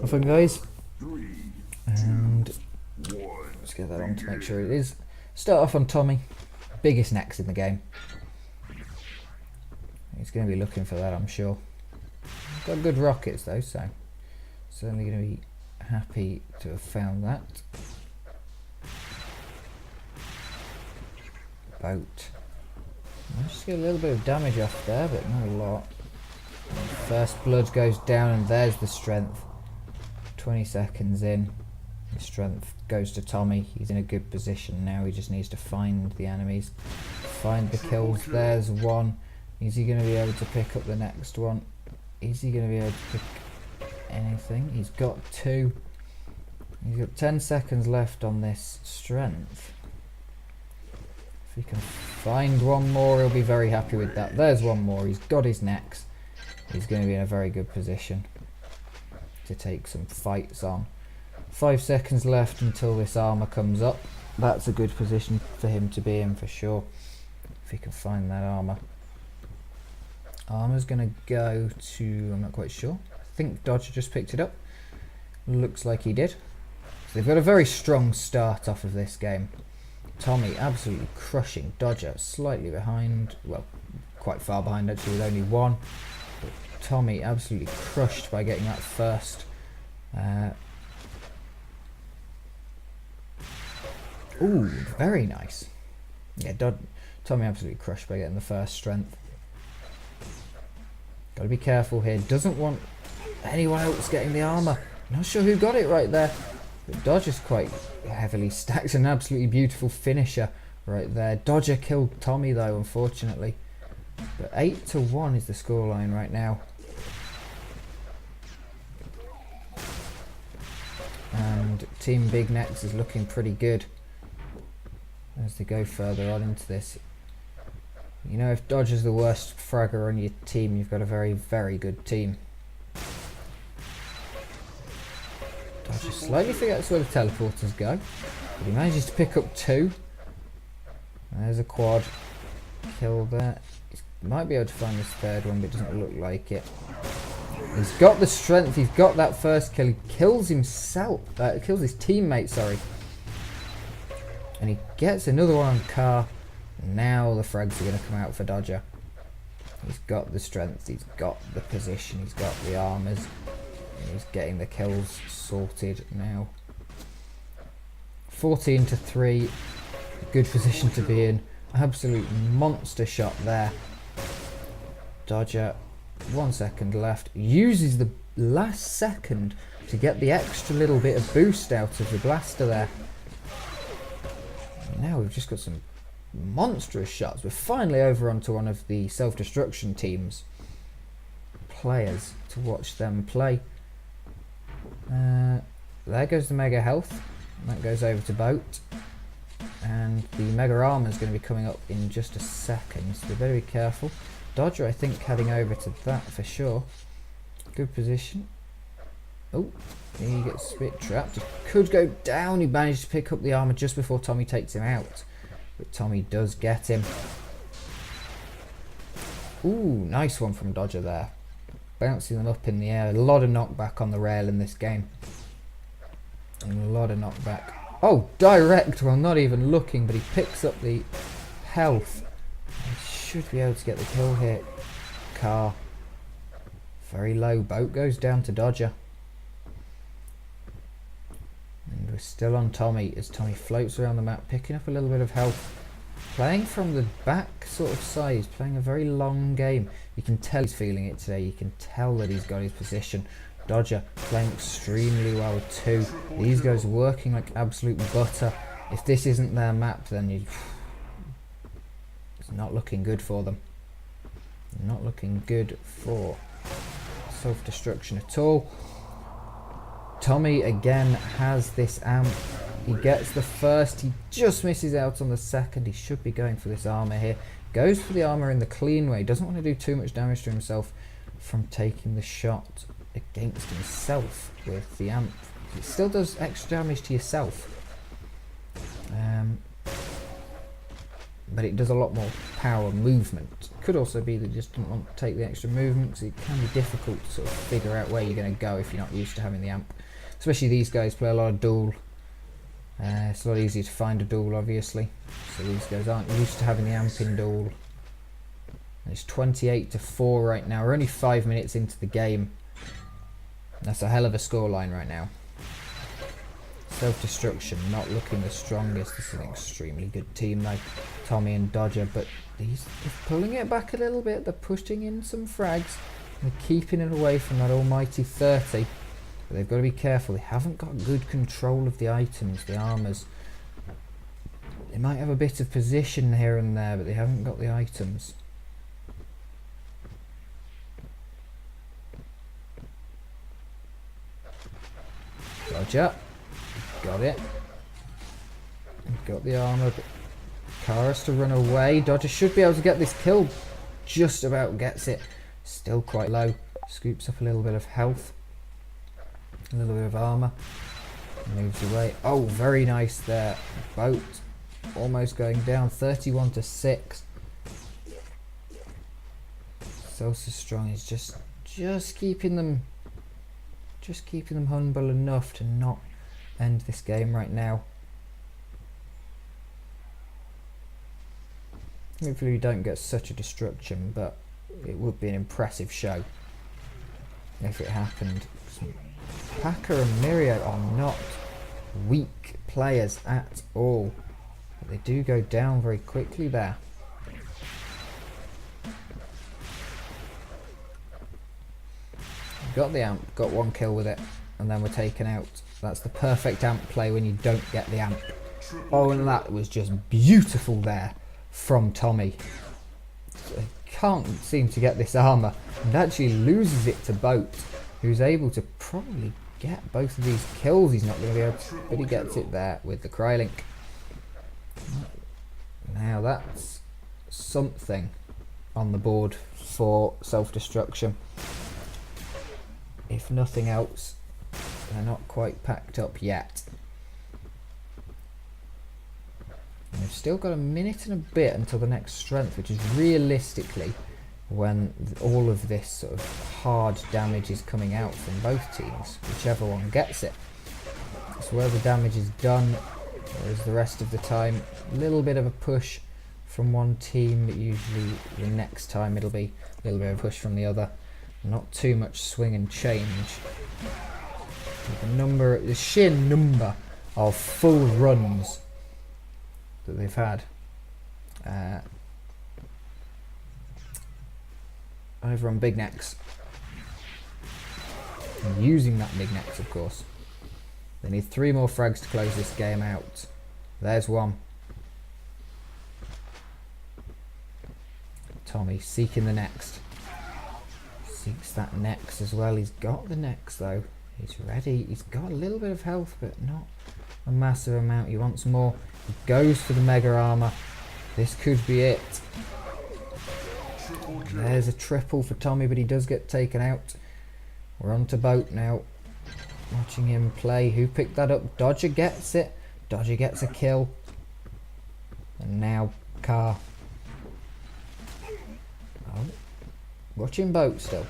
Off on, guys. And let's get that on to make sure it is. Start off on Tommy. Biggest necks in the game. He's going to be looking for that, I'm sure. Got good rockets though, so certainly going to be happy to have found that. Boat. I'll just get a little bit of damage off there, but not a lot. First blood goes down, and there's the strength. 20 seconds in, the strength goes to Tommy. He's in a good position now. He just needs to find the enemies, find the kills. There's one. Is he going to be able to pick up the next one? Is he going to be able to pick anything? He's got two. He's got 10 seconds left on this strength. If he can find one more, he'll be very happy with that. There's one more. He's got his necks. He's going to be in a very good position to take some fights on. 5 seconds left until this armor comes up. That's a good position for him to be in for sure, if he can find that armor. Armor's going to go to, I'm not quite sure. I think Dodger just picked it up. Looks like he did. So they've got a very strong start off of this game. Tommy absolutely crushing Dodger, slightly behind, well, quite far behind actually with only one. But Tommy absolutely crushed by getting that first. Ooh, very nice. Yeah, Tommy absolutely crushed by getting the first strength. Got to be careful here. Doesn't want anyone else getting the armor. Not sure who got it right there. But Dodger's quite heavily stacked. An absolutely beautiful finisher right there. Dodger killed Tommy though, unfortunately. But 8-1 is the scoreline right now. And Team Big Necks is looking pretty good as they go further on into this. You know, if Dodger's the worst fragger on your team, you've got a very, very good team. Dodger slightly forgets where the teleporters go, but he manages to pick up two. There's a quad kill there. He might be able to find this third one, but it doesn't look like it. He's got the strength, he's got that first kill. He kills himself, kills his teammate, sorry. And he gets another one on Car. Now the frags are going to come out for Dodger. He's got the strength, he's got the position, he's got the armors. And he's getting the kills sorted now. 14-3. Good position to be in. Absolute monster shot there. Dodger, 1 second left. Uses the last second to get the extra little bit of boost out of the blaster there. And now we've just got some monstrous shots. We're finally over onto one of the self-destruction teams players to watch them play. There goes the mega health. That goes over to boat, and the mega armor is going to be coming up in just a second, so we better be careful. Dodger, I think, heading over to that for sure. Good position. Oh, he gets a bit trapped. He could go down. He managed to pick up the armor just before Tommy takes him out. But Tommy does get him. Ooh, nice one from Dodger there. Bouncing them up in the air. A lot of knockback on the rail in this game. And a lot of knockback. Oh, direct while not even looking, but he picks up the health. He should be able to get the kill here. Car. Very low. Boat goes down to Dodger. And we're still on Tommy as Tommy floats around the map, picking up a little bit of health. Playing from the back sort of side. He's playing a very long game. You can tell he's feeling it today. You can tell that he's got his position. Dodger playing extremely well too. These guys are working like absolute butter. If this isn't their map, then it's not looking good for them. Not looking good for self-destruction at all. Tommy again has this amp. He gets the first, he just misses out on the second. He should be going for this armor here. Goes for the armor in the clean way. Doesn't want to do too much damage to himself from taking the shot against himself with the amp. It still does extra damage to yourself. But it does a lot more power movement Could also be that he just didn't want to take the extra movement, because it can be difficult to sort of figure out where you're going to go if you're not used to having the amp. Especially these guys play a lot of duel. It's a lot easier to find a duel, obviously. So these guys aren't used to having the amp in duel. And it's 28-4 right now. We're only 5 minutes into the game. That's a hell of a scoreline right now. Self-destruction not looking the strongest. This is an extremely good team though, Tommy and Dodger, but they're pulling it back a little bit. They're pushing in some frags. They're keeping it away from that almighty 30. But they've got to be careful. They haven't got good control of the items, the armors. They might have a bit of position here and there, but they haven't got the items. Dodger. Got it. Got the armor, but Karas to run away. Dodger should be able to get this kill. Just about gets it. Still quite low. Scoops up a little bit of health. A little bit of armor. Moves away. Oh, very nice there. Boat almost going down. 31-6. So strong. Is just keeping them humble enough to not end this game right now. Hopefully we don't get such a destruction, but it would be an impressive show if it happened. Packer and Myriad are not weak players at all, but they do go down very quickly there. Got the amp, got one kill with it, and then we're taken out. That's the perfect amp play when you don't get the amp. Oh, and that was just beautiful there from Tommy. So he can't seem to get this armor, and actually loses it to Boat, who's able to probably get both of these kills. He's not going to be able to, but he gets it there with the Krylink. Now that's something on the board for self-destruction. If nothing else, they're not quite packed up yet. And they've still got a minute and a bit until the next strength, which is realistically when all of this sort of hard damage is coming out from both teams, whichever one gets it. That's where the damage is done, whereas the rest of the time, a little bit of a push from one team, but usually the next time it'll be a little bit of a push from the other. Not too much swing and change. The sheer number of full runs that they've had over on Big Necks, and using that Big Necks, of course. They need 3 more frags to close this game out. There's one. Tommy seeking the next. Seeks that next as well. He's got the next though. He's ready. He's got a little bit of health, but not a massive amount. He wants more. He goes for the mega armor. This could be it. There's a triple for Tommy, but he does get taken out. We're on to Boat now. Watching him play. Who picked that up? Dodger gets it. Dodger gets a kill. And now Car. Oh. Watching Boat still.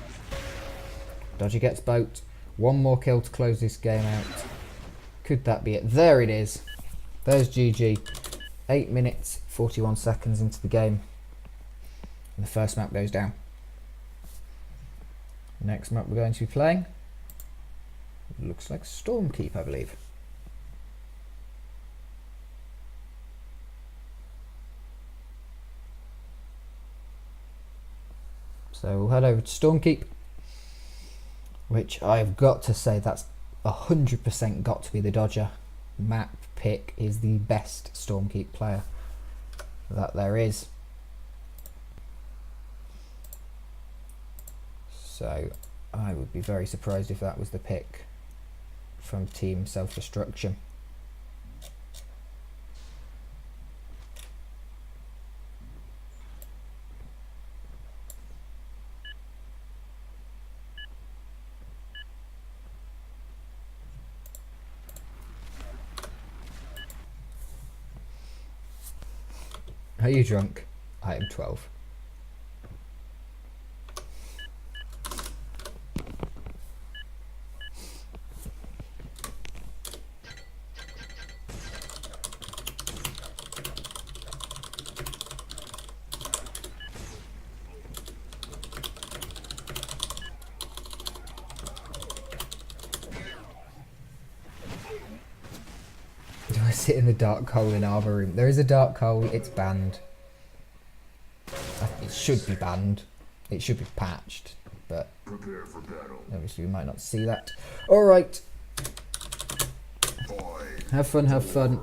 Dodger gets Boat. One more kill to close this game out. Could that be it? There it is. There's GG. 8 minutes, 41 seconds into the game. And the first map goes down. The next map we're going to be playing looks like Stormkeep, I believe. So we'll head over to Stormkeep, which I've got to say that's 100% got to be the Dodger. Map pick is the best Stormkeep player that there is. So I would be very surprised if that was the pick from Team Self-Destruction. Are you drunk? I am 12. sit in the dark hole in armor room. There is a dark hole, it's banned. It should be banned. It should be patched, but obviously we might not see that. Alright. Have fun, have fun.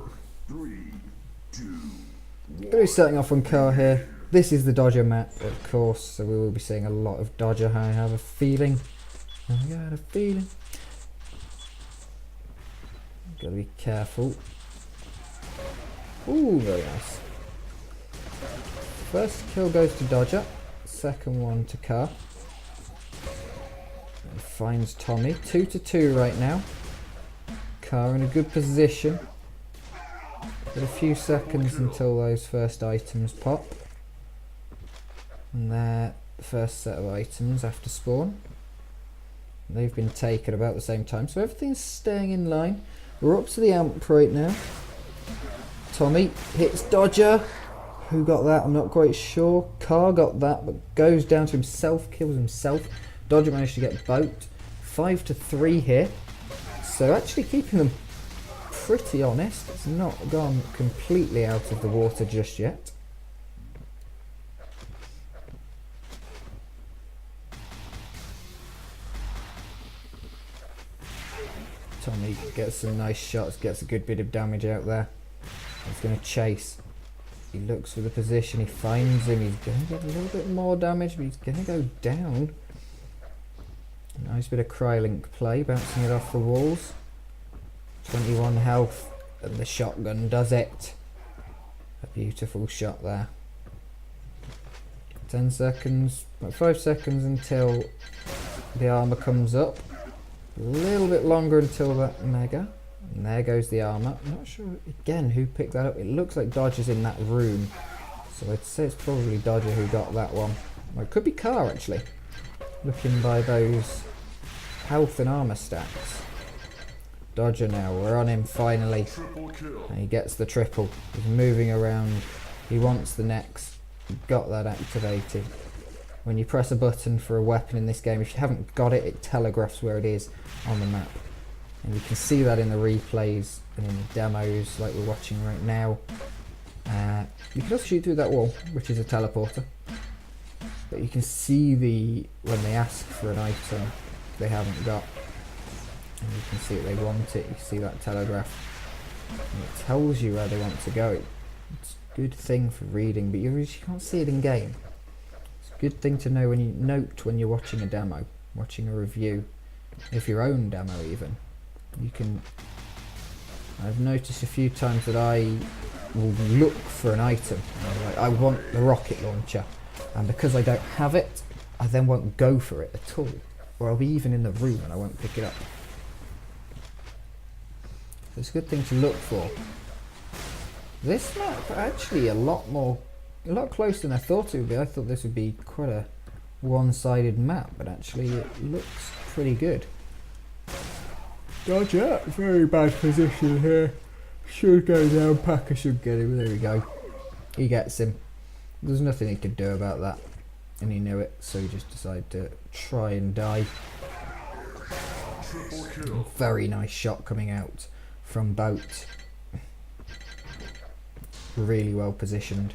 Going to be starting off on car here. This is the Dodger map, of course, so we will be seeing a lot of Dodger, I have a feeling. I got a feeling. Gotta be careful. Ooh, very nice. First kill goes to Dodger, second one to Car. And finds Tommy. 2-2 right now. Car in a good position. Got a few seconds until those first items pop. And there, the first set of items after spawn. They've been taken about the same time, so everything's staying in line. We're up to the amp right now. Tommy hits Dodger. Who got that? I'm not quite sure. Car got that, but goes down to himself, kills himself. Dodger managed to get boat. 5-3 here. So actually keeping them pretty honest. It's not gone completely out of the water just yet. Tommy gets some nice shots, gets a good bit of damage out there. He's going to chase. He looks for the position, he finds him, he's going to get a little bit more damage, but he's going to go down. Nice bit of Crylink play, bouncing it off the walls. 21 health, and the shotgun does it. A beautiful shot there. 10 seconds, about 5 seconds until the armour comes up. A little bit longer until that mega. And there goes the armour. I'm not sure, again, who picked that up. It looks like Dodger's in that room. So I'd say it's probably Dodger who got that one. Well, it could be Car, actually. Looking by those health and armour stacks. Dodger now, we're on him finally. And he gets the triple. He's moving around. He wants the next. Got that activated. When you press a button for a weapon in this game, if you haven't got it, it telegraphs where it is on the map. And you can see that in the replays and in the demos like we're watching right now. You can also shoot through that wall, which is a teleporter. But you can see when they ask for an item they haven't got. And you can see that they want it. You see that telegraph. And it tells you where they want to go. It's a good thing for reading, but you can't see it in game. It's a good thing to know when you're watching a demo, watching a review, if your own demo even. You can. I've noticed a few times that I will look for an item. Like, I want the rocket launcher, and because I don't have it, I then won't go for it at all, or I'll be even in the room and I won't pick it up. So it's a good thing to look for. This map actually a lot closer than I thought it would be. I thought this would be quite a one-sided map, but actually it looks pretty good. Dodger, very bad position here. Should go down, Packer should get him. There we go. He gets him. There's nothing he could do about that. And he knew it, so he just decided to try and die. Very nice shot coming out from boat. Really well positioned.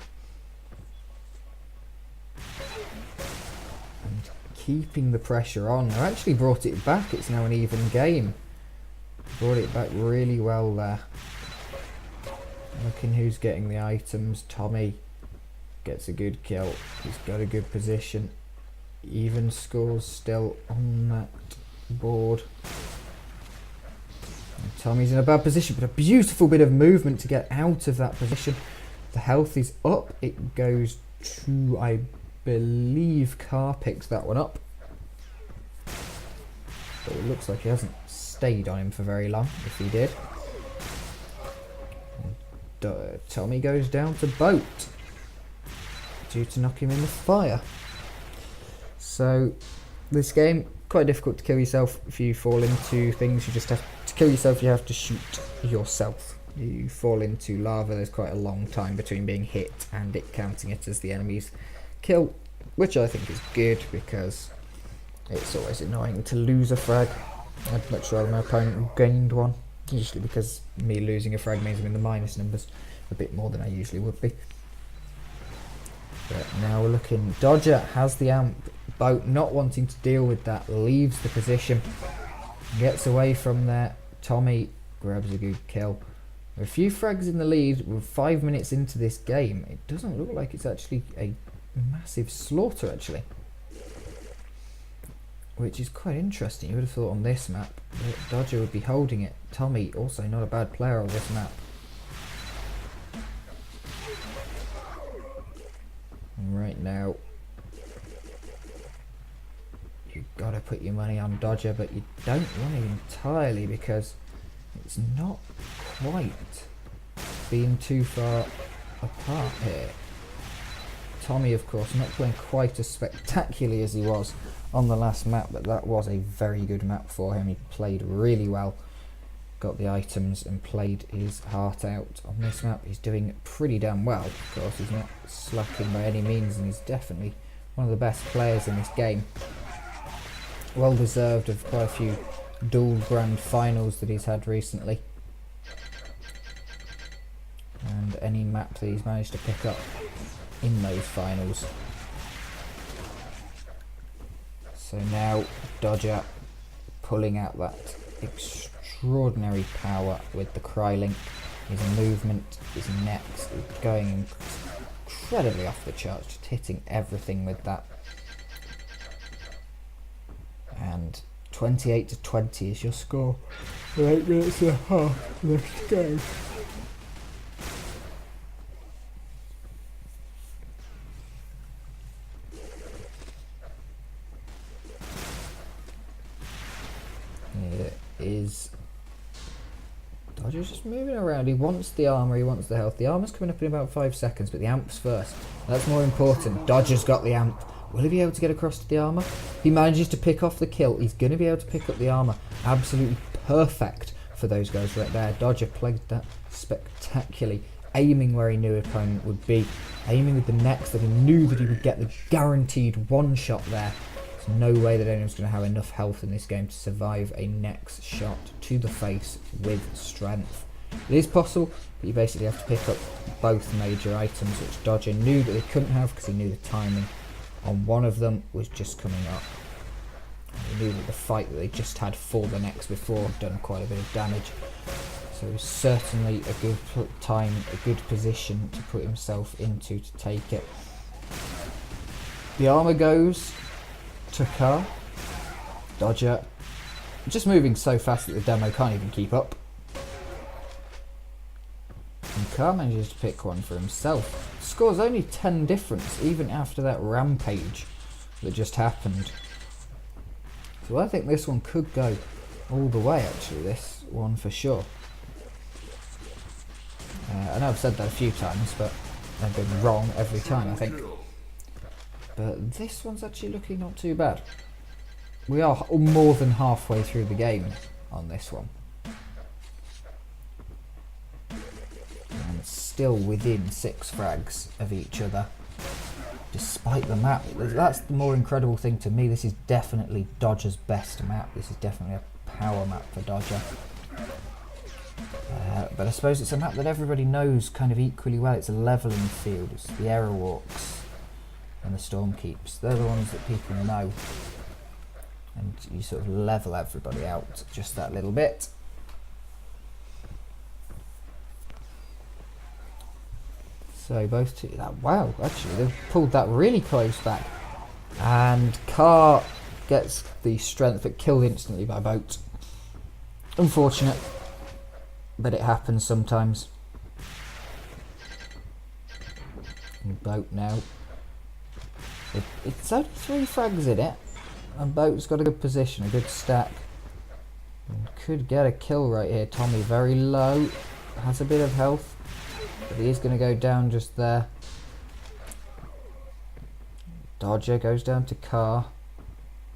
And keeping the pressure on. I actually brought it back. It's now an even game. Brought it back really well there. Looking who's getting the items. Tommy gets a good kill. He's got a good position. Even scores still on that board. And Tommy's in a bad position, but a beautiful bit of movement to get out of that position. The health is up. It goes to, I believe, Car picks that one up. But it looks like he hasn't stayed on him for very long, if he did. And, Tommy goes down to boat due to knock him in the fire. So this game, quite difficult to kill yourself. If you fall into things, you just have to kill yourself, you have to shoot yourself. You fall into lava, there's quite a long time between being hit and it counting it as the enemy's kill, which I think is good because it's always annoying to lose a frag. I'd much rather my opponent gained one usually because me losing a frag means I'm in the minus numbers a bit more than I usually would be. But now we're looking, Dodger has the amp, Boat not wanting to deal with that, leaves the position, gets away from there, Tommy grabs a good kill. A few frags in the lead, we're 5 minutes into this game. It doesn't look like it's actually a massive slaughter actually, which is quite interesting. You would have thought on this map that Dodger would be holding it. Tommy also not a bad player on this map. And right now you've got to put your money on Dodger, but you don't want it entirely because it's not quite being too far apart here. Tommy, of course, not playing quite as spectacularly as he was on the last map, but that was a very good map for him. He played really well, got the items and played his heart out. On this map he's doing pretty damn well. Of course, he's not slacking by any means, and he's definitely one of the best players in this game. Well deserved of quite a few dual grand finals that he's had recently, and any map that he's managed to pick up in those finals. So now Dodger pulling out that extraordinary power with the Krylink. His movement is next, going incredibly off the charts, just hitting everything with that. And 28-20 is your score. 8 minutes and a half left to go. It is Dodger's just moving around. He wants the armor, he wants the health. The armor's coming up in about 5 seconds, but the amp's first. That's more important. Dodger's got the amp. Will he be able to get across to the armor? He manages to pick off the kill. He's going to be able to pick up the armor. Absolutely perfect for those guys right there. Dodger played that spectacularly, aiming where he knew his opponent would be, aiming with the next that he knew that he would get the guaranteed one shot there. There's no way that anyone's going to have enough health in this game to survive a next shot to the face with strength. It is possible, but you basically have to pick up both major items, which Dodger knew that he couldn't have because he knew the timing on one of them was just coming up. And he knew that the fight that they just had for the next before had done quite a bit of damage. So it was certainly a good time, a good position to put himself into to take it. The armor goes to Car. Dodger just moving so fast that the demo can't even keep up. And Car manages to pick one for himself. Scores only 10 difference even after that rampage that just happened. So I think this one could go all the way actually, this one for sure. I know I've said that a few times, but I've been wrong every time I think. But this one's actually looking not too bad. We are more than halfway through the game on this one. And still within 6 frags of each other, despite the map. That's the more incredible thing to me. This is definitely Dodger's best map. This is definitely a power map for Dodger. But I suppose it's a map that everybody knows kind of equally well. It's a leveling field. It's the error walks and the storm keeps. They're the ones that people know. And you sort of level everybody out just that little bit. So both two, wow, actually they've pulled that really close back. And Car gets the strength but killed instantly by Boat. Unfortunate, but it happens sometimes. And Boat now. It's only 3 frags in it. And Boat's got a good position, a good stack. And could get a kill right here. Tommy very low, has a bit of health. But he is going to go down just there. Dodger goes down to Car.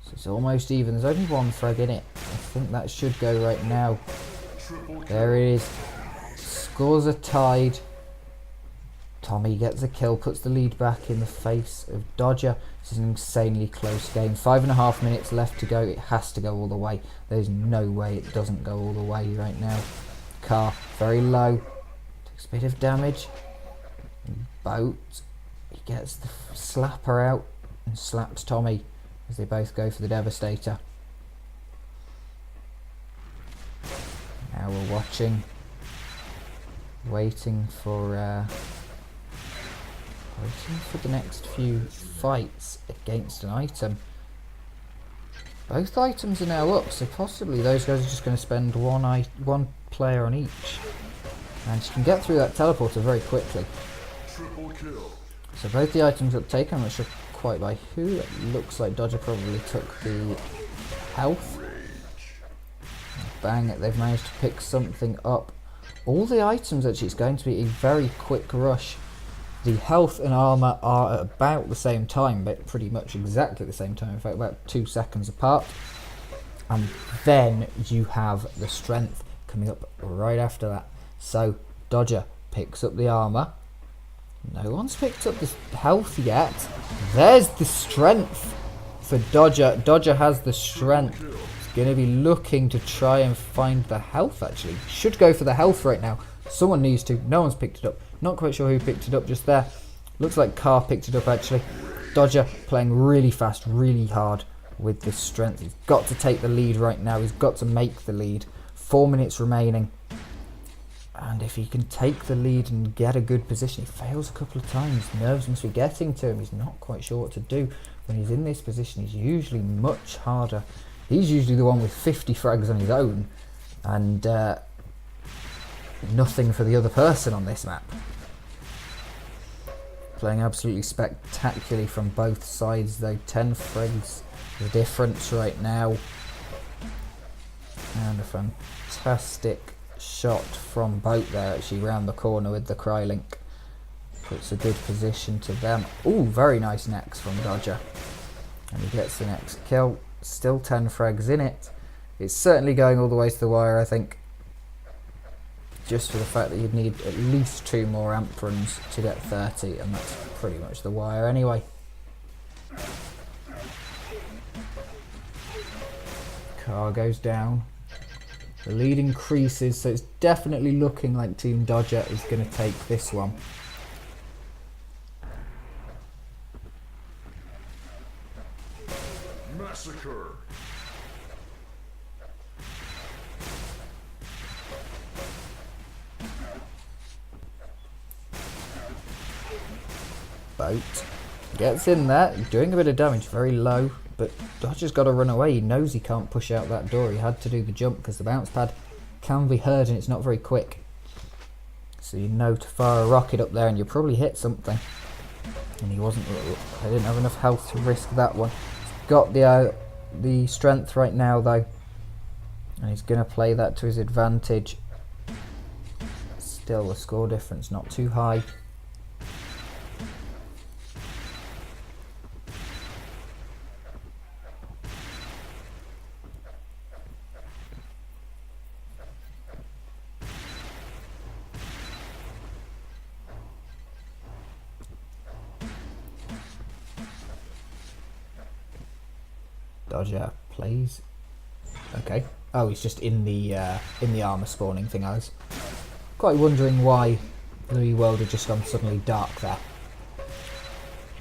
So it's almost even. There's only 1 frag in it. I think that should go right now. There it is. Scores are tied. Tommy gets a kill, puts the lead back in the face of Dodger. This is an insanely close game. 5.5 minutes left to go. It has to go all the way. There's no way it doesn't go all the way right now. Car, very low. Takes a bit of damage. Boat, he gets the slapper out and slaps Tommy as they both go for the Devastator. Now we're watching, waiting for the next few fights against an item. Both items are now up, so possibly those guys are just going to spend one player on each, and you can get through that teleporter very quickly. Triple kill. So both the items got taken. I'm not sure quite by who. It looks like Dodger probably took the health. Bang, they've managed to pick something up. All the items, actually, it's going to be a very quick rush. The health and armour are at about the same time, but pretty much exactly the same time, in fact about 2 seconds apart. And then you have the strength coming up right after that. So Dodger picks up the armour. No one's picked up the health yet. There's the strength for Dodger. Dodger has the strength. He's going to be looking to try and find the health, actually. Should go for the health right now. Someone needs to. No one's picked it up. Not quite sure who picked it up just there. Looks like Car picked it up, actually. Dodger playing really fast, really hard with this strength. He's got to take the lead right now. He's got to make the lead. 4 minutes remaining. And if he can take the lead and get a good position, he fails a couple of times. Nerves must be getting to him. He's not quite sure what to do. When he's in this position, he's usually much harder. He's usually the one with 50 frags on his own. And nothing for the other person on this map. Playing absolutely spectacularly from both sides though. 10 frags the difference right now. And a fantastic shot from Boat there, actually round the corner with the Crylink. Puts a good position to them. Ooh, very nice next from Dodger. And he gets the next kill. Still 10 frags in it. It's certainly going all the way to the wire, I think. Just for the fact that you'd need at least 2 more amp runs to get 30, and that's pretty much the wire anyway. Car goes down. The lead increases, so it's definitely looking like Team Dodger is going to take this one. Massacre. Boat gets in there, doing a bit of damage, very low, but Dodger's got to run away. He knows he can't push out that door. He had to do the jump because the bounce pad can be heard and it's not very quick. So you know to fire a rocket up there and you'll probably hit something. And he wasn't. I didn't have enough health to risk that one. He's got the strength right now though, and he's going to play that to his advantage. Still, the score difference not too high. Dodger plays. Okay. Oh, he's just in the armor spawning thing. I was quite wondering why the world had just gone suddenly dark there.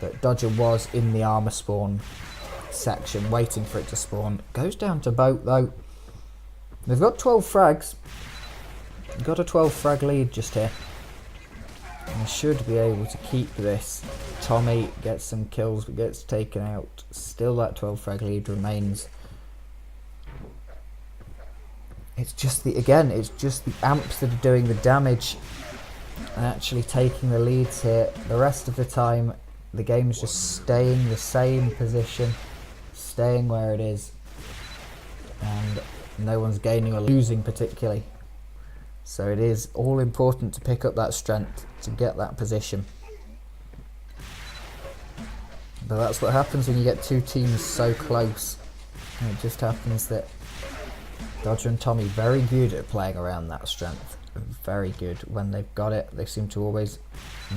But Dodger was in the armor spawn section, waiting for it to spawn. Goes down to Boat though. They've got 12 frags. Got a 12 frag lead just here. And should be able to keep this. Tommy gets some kills but gets taken out. Still that 12 frag lead remains. It's just the amps that are doing the damage and actually taking the leads here. The rest of the time the game's just staying the same position, staying where it is, and no one's gaining or losing particularly. So it is all important to pick up that strength to get that position. But that's what happens when you get two teams so close. And it just happens that Dodger and Tommy very good at playing around that strength. Very good when they've got it. They seem to always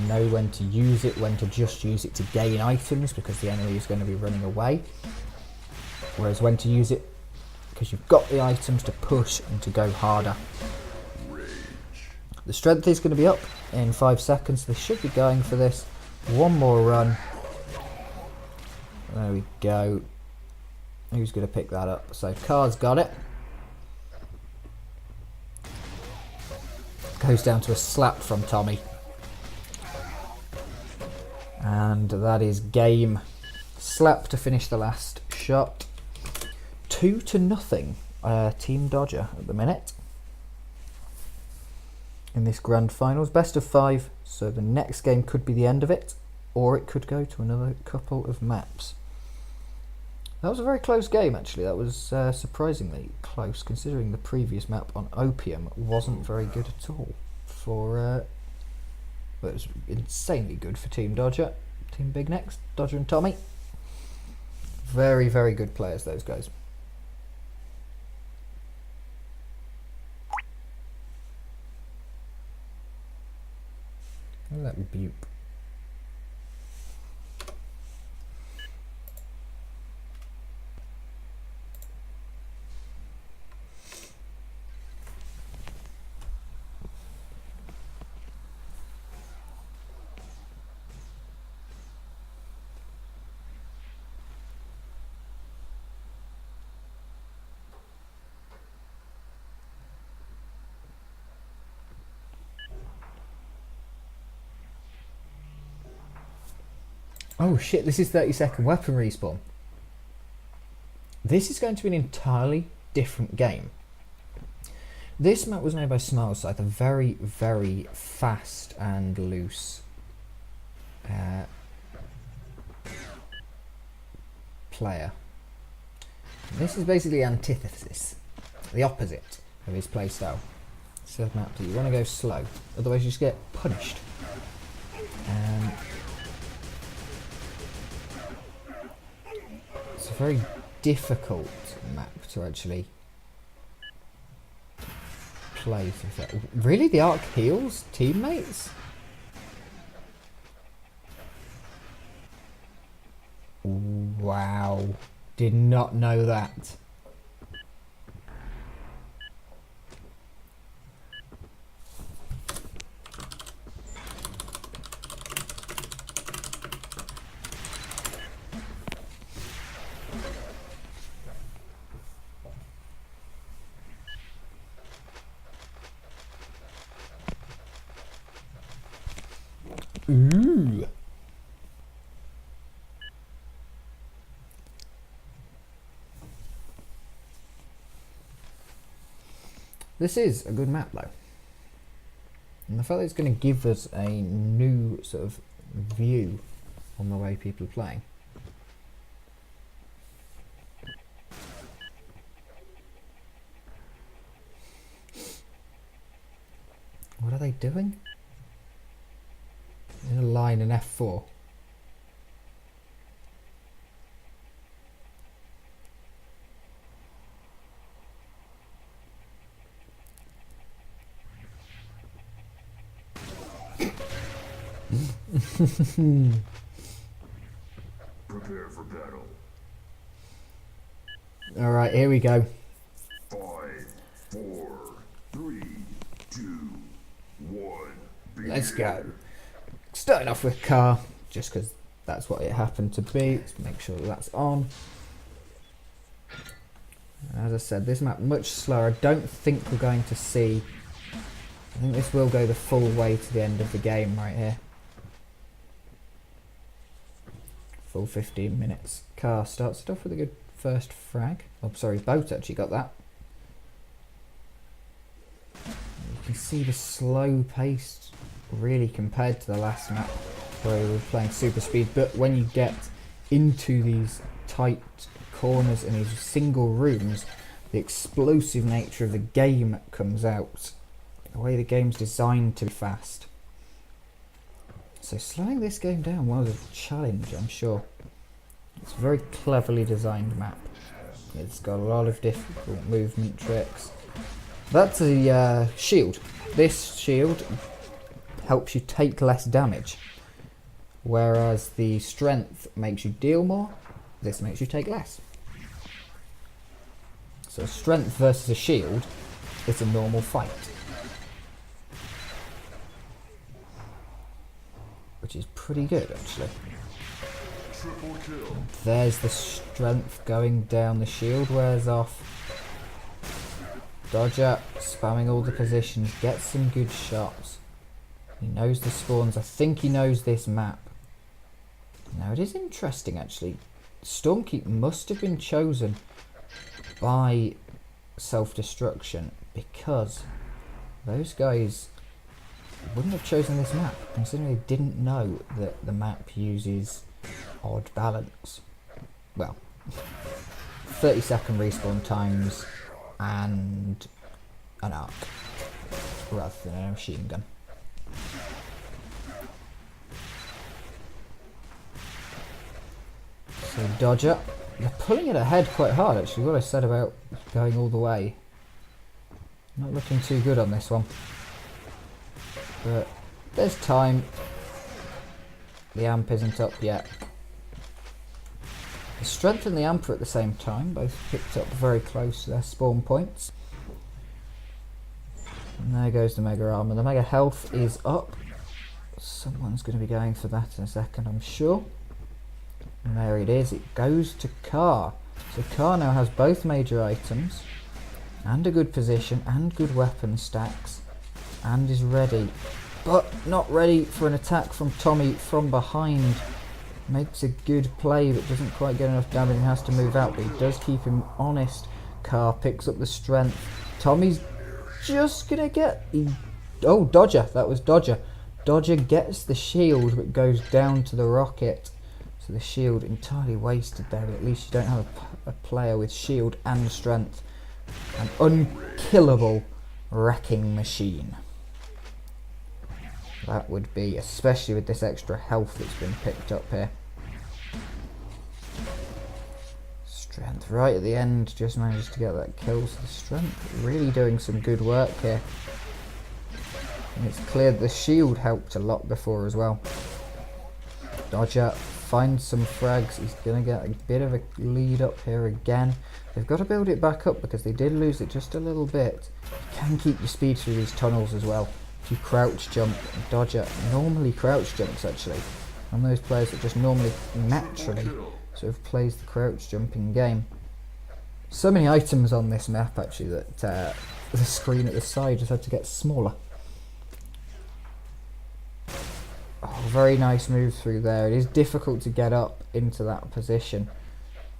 know when to use it, when to just use it to gain items because the enemy is going to be running away. Whereas when to use it because you've got the items to push and to go harder. Rage. The strength is going to be up in 5 seconds. They should be going for this. One more run. There we go. Who's going to pick that up? So Car's got it. Goes down to a slap from Tommy. And that is game. Slap to finish the last shot. 2-0. Team Dodger at the minute. In this grand finals. Best of 5. So the next game could be the end of it. Or it could go to another couple of maps. That was a very close game actually. That was surprisingly close considering the previous map on Opium wasn't very good at all. Well, it was insanely good for Team Dodger. Team Big Necks, Dodger and Tommy. Very, very good players, those guys. Look at that bupe. Oh shit, this is 30-second weapon respawn. This is going to be an entirely different game. This map was made by Smilescythe, a very, very fast and loose player. This is basically antithesis, the opposite of his playstyle. It's a map that you want to go slow, otherwise you just get punished. It's a very difficult map to actually play through. Really? The Arc heals teammates? Wow. Did not know that. Ooh. This is a good map though. And I feel like it's going to give us a new sort of view on the way people are playing. What are they doing? In a line in F4. Prepare for battle. All right, here we go. 5, 4, 3, 2, 1. Begin. Let's go. Starting off with car, just because that's what it happened to be. Let's make sure that's on. As I said, this map much slower. I don't think we're going to see. I think this will go the full way to the end of the game right here. Full 15 minutes. Car starts it off with a good first frag. Oh, sorry, boat actually got that. You can see the slow pace really compared to the last map where we were playing super speed, but when you get into these tight corners and these single rooms, the explosive nature of the game comes out. The way the game's designed to be fast. So slowing this game down was a challenge, I'm sure. It's a very cleverly designed map. It's got a lot of difficult movement tricks. That's a shield. This shield helps you take less damage, whereas the strength makes you deal more. This makes you take less. So strength versus a shield is a normal fight. which is pretty good actually. Triple kill. There's the strength going down, the shield wears off. Dodger spamming all the positions, gets some good shots. He knows the spawns, I think he knows this map. Now it is interesting actually, Stormkeep must have been chosen by self-destruction because those guys wouldn't have chosen this map considering they didn't know that the map uses odd balance. Well, 30-second respawn times and an arc rather than a machine gun. So Dodger, they're pulling it ahead quite hard actually, what I said about going all the way. Not looking too good on this one. But there's time. The amp isn't up yet. The strength and the amp are at the same time, both picked up very close to their spawn points. And there goes the mega armor. The mega health is up. Someone's going to be going for that in a second, I'm sure. And there it is. It goes to Car. So Car now has both major items and a good position and good weapon stacks and is ready, but not ready for an attack from Tommy from behind. Makes a good play but doesn't quite get enough damage and has to move out, but he does keep him honest. Car picks up the strength. Tommy's just gonna get... Oh, Dodger, that was Dodger. Dodger gets the shield but goes down to the rocket. So the shield entirely wasted there, but at least you don't have a player with shield and strength. An unkillable wrecking machine. That would be, especially with this extra health that's been picked up here. Strength right at the end, just managed to get that kill. So the strength really doing some good work here. And it's clear the shield helped a lot before as well. Dodger finds some frags. He's going to get a bit of a lead up here again. They've got to build it back up because they did lose it just a little bit. You can keep your speed through these tunnels as well. If you crouch jump, Dodger normally crouch jumps actually. I'm those players that just normally naturally sort of plays the crouch jumping game. So many items on this map actually that the screen at the side just had to get smaller. Oh, very nice move through there. It is difficult to get up into that position.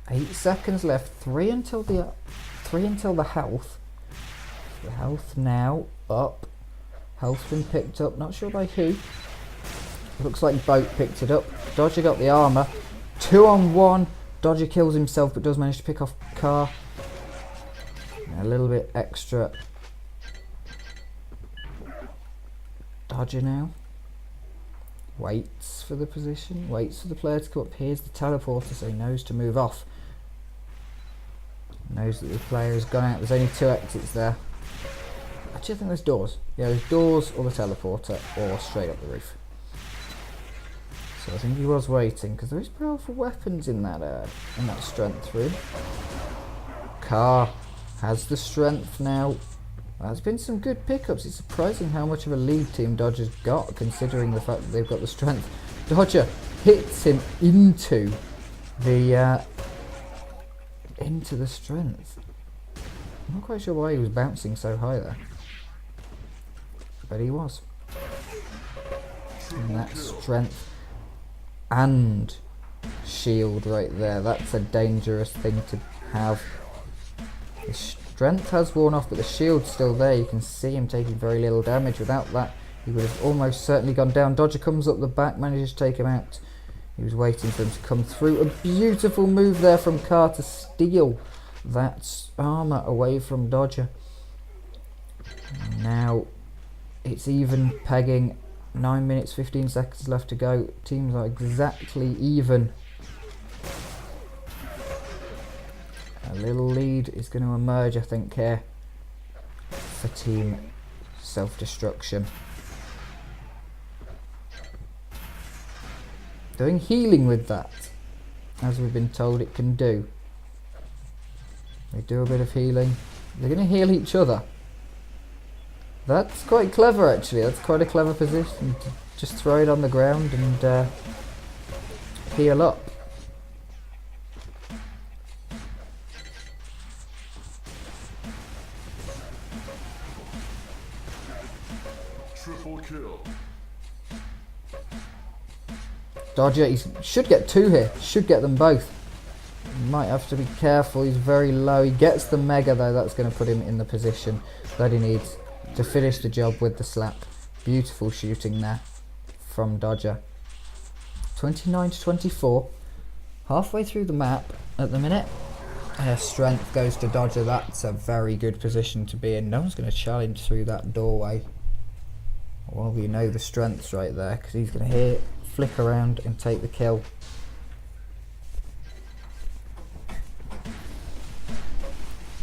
8 seconds left. 3 until the health. The health now up. Health's been picked up. Not sure by who. Looks like Boat picked it up. Dodger got the armor. 2 on 1. Dodger kills himself but does manage to pick off Car. A little bit extra. Dodger now. Waits for the position. Waits for the player to come up. Here's the teleporter, so he knows to move off. Knows that the player has gone out. There's only 2 exits there. Actually, I think there's doors. Yeah, there's doors or the teleporter or straight up the roof. So I think he was waiting because there is powerful weapons in that strength room. Car has the strength now. There's been some good pickups. It's surprising how much of a lead Team Dodger's got considering the fact that they've got the strength. Dodger hits him into the strength. I'm not quite sure why he was bouncing so high there. But he was. And that strength and shield right there. That's a dangerous thing to have. The strength has worn off, but the shield's still there. You can see him taking very little damage. Without that, he would have almost certainly gone down. Dodger comes up the back, manages to take him out. He was waiting for him to come through. A beautiful move there from Car to steal that armor away from Dodger. Now it's even pegging. 9 minutes 15 seconds left to go. Teams are exactly even. A little lead is going to emerge, I think, here for Team Self-Destruction. Doing healing with that, as we've been told it can do. They do a bit of healing. They're going to heal each other. That's quite clever, actually. That's quite a clever position just throw it on the ground and heal up. Triple kill. Dodger, he should get 2 here. Should get them both. Might have to be careful. He's very low. He gets the mega though. That's going to put him in the position that he needs to finish the job with the slap. Beautiful shooting there from Dodger. 29 to 24. Halfway through the map at the minute. Strength goes to Dodger. That's a very good position to be in. No one's going to challenge through that doorway. Well, you know the strength's right there because he's going to hit, flick around and take the kill.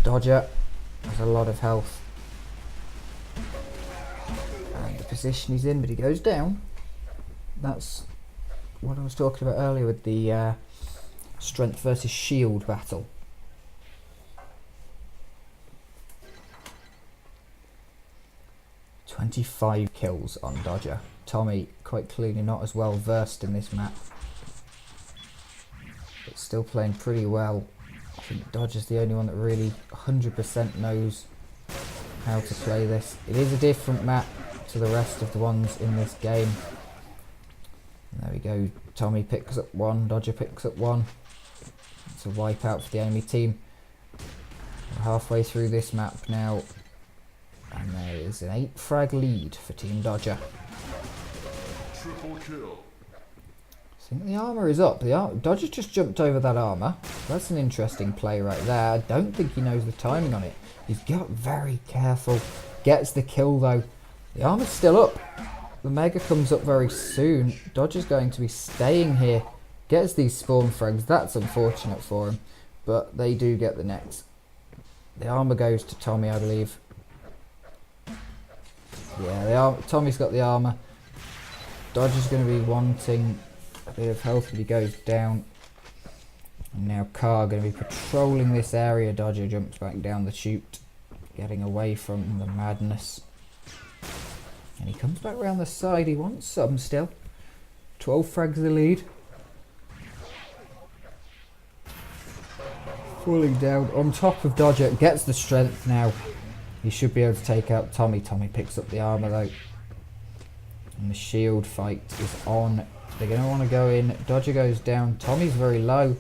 Dodger has a lot of health. And the position he's in, but he goes down. That's what I was talking about earlier with the strength versus shield battle. "25 kills on Dodger. Tommy quite clearly not as well versed in this map, but still playing pretty well. I think Dodger's the only one that really 100% knows how to play this. It is a different map to the rest of the ones in this game. And there we go. Tommy picks up 1, Dodger picks up 1. It's a wipeout for the enemy team. We're halfway through this map now. And there is an 8 frag lead for Team Dodger. Triple kill. I think the armour is up. Dodger just jumped over that armour. That's an interesting play right there. I don't think he knows the timing on it. He's got very careful. Gets the kill though. The armour's still up. The mega comes up very soon. Dodger's going to be staying here. Gets these spawn frags. That's unfortunate for him. But they do get the next. The armour goes to Tommy, I believe. Yeah, Tommy's got the armour. Dodger's going to be wanting a bit of health if he goes down. And now Carr going to be patrolling this area. Dodger jumps back down the chute, getting away from the madness. And he comes back around the side. He wants some still. 12 frags the lead. Falling down on top of Dodger. Gets the strength now. He should be able to take out Tommy. Tommy picks up the armour though. And the shield fight is on. They're going to want to go in. Dodger goes down. Tommy's very low.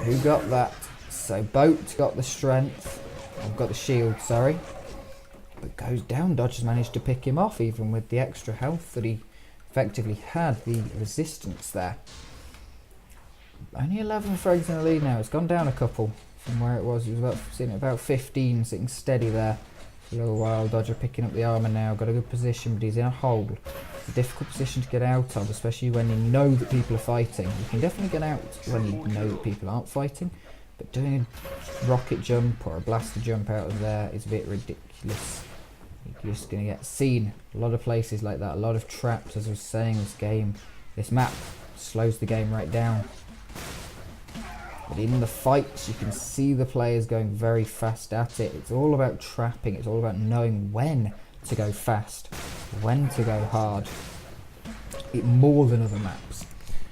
Who got that? So Boat got the strength. I've got the shield, sorry. But goes down. Dodger's managed to pick him off even with the extra health that he effectively had. The resistance there. Only 11 frags in the lead now. It's gone down a couple from where it was. He was sitting at about 15, sitting steady there for a little while. Dodger picking up the armour now. Got a good position, but he's in a hole. It's a difficult position to get out of, especially when you know that people are fighting. You can definitely get out when you know that people aren't fighting, but doing a rocket jump or a blaster jump out of there is a bit ridiculous. You're just going to get seen. A lot of places like that, a lot of traps, as I was saying. This map slows the game right down. But in the fights, you can see the players going very fast at it. It's all about trapping. It's all about knowing when to go fast, when to go hard. More than other maps.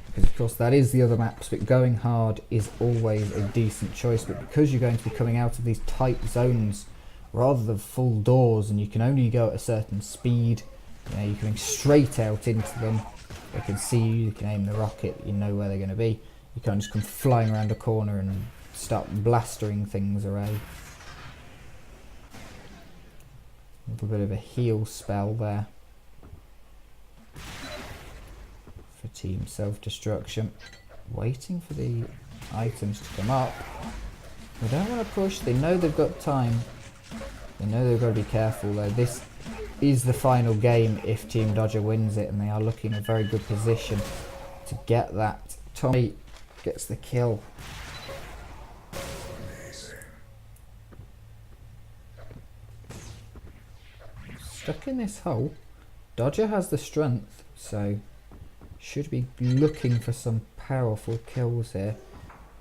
Because of course that is the other maps, but going hard is always a decent choice. But because you're going to be coming out of these tight zones rather than full doors, and you can only go at a certain speed, you know, you're coming straight out into them. They can see you, you can aim the rocket, you know where they're going to be. You can't just come flying around a corner and start blastering things away. A little bit of a heal spell there for Team Self-Destruction. Waiting for the items to come up. They don't want to push. They know they've got time. They know they've got to be careful though. This is the final game if Team Dodger wins it, and they are looking in a very good position to get that. Tommy gets the kill. Stuck in this hole. Dodger has the strength, so should be looking for some powerful kills here.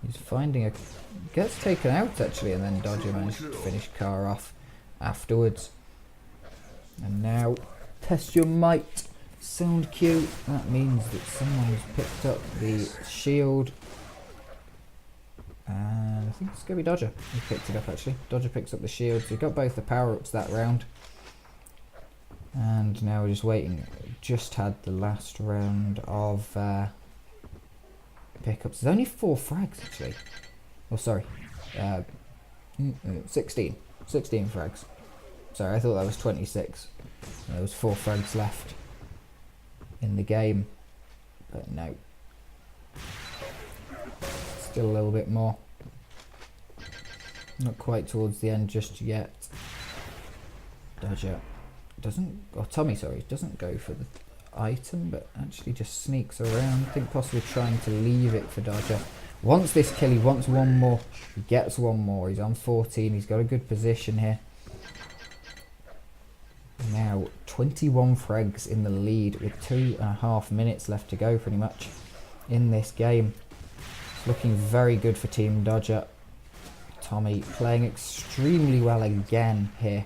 He's finding gets taken out actually, and then Dodger managed to finish Carr off afterwards. And now Test your might. Sound cue. That means that someone's picked up the shield. And I think it's going to be Dodger. He picked it up actually. Dodger picks up the shield. So we got both the power-ups that round. And now we're just waiting. Just had the last round of pickups. There's only 4 frags actually. Oh, sorry. 16. 16 frags. Sorry, I thought that was 26. There was 4 frags left in the game. But no. Still a little bit more. Not quite towards the end just yet. Dodger doesn't, or Tommy, sorry, doesn't go for the item, but actually just sneaks around. I think possibly trying to leave it for Dodger. Wants this kill, he wants one more. He gets one more. He's on 14. He's got a good position here. Now 21 frags in the lead with 2.5 minutes left to go pretty much in this game. Looking very good for Team Dodger. Tommy playing extremely well again here.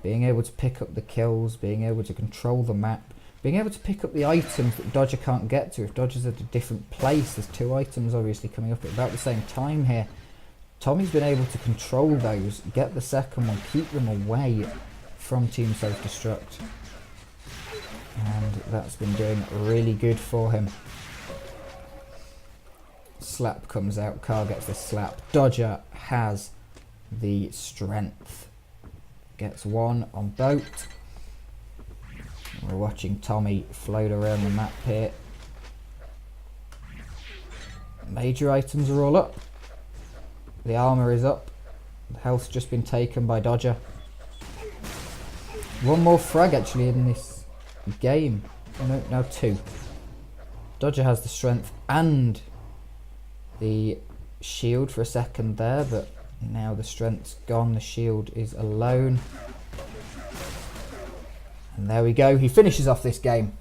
Being able to pick up the kills, being able to control the map, being able to pick up the items that Dodger can't get to. If Dodger's at a different place, there's 2 items obviously coming up at about the same time here. Tommy's been able to control those, get the second one, keep them away from Team Self-Destruct. And that's been doing really good for him. Slap comes out, Carl gets the slap. Dodger has the strength. Gets one on boat. We're watching Tommy float around the map here. Major items are all up. The armor is up. The health's just been taken by Dodger. One more frag actually in this game. Oh no, now 2. Dodger has the strength and the shield for a second there, but now the strength's gone, the shield is alone. And there we go, he finishes off this game.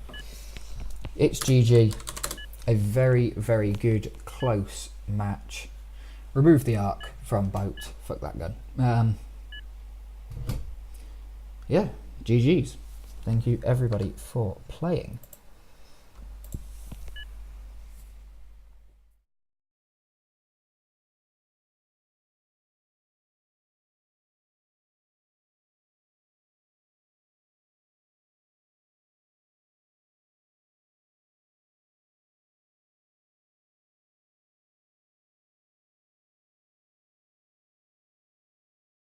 It's GG. A very, very good, close match. Remove the arc from boat. Fuck that gun. Yeah, GG's. Thank you everybody for playing.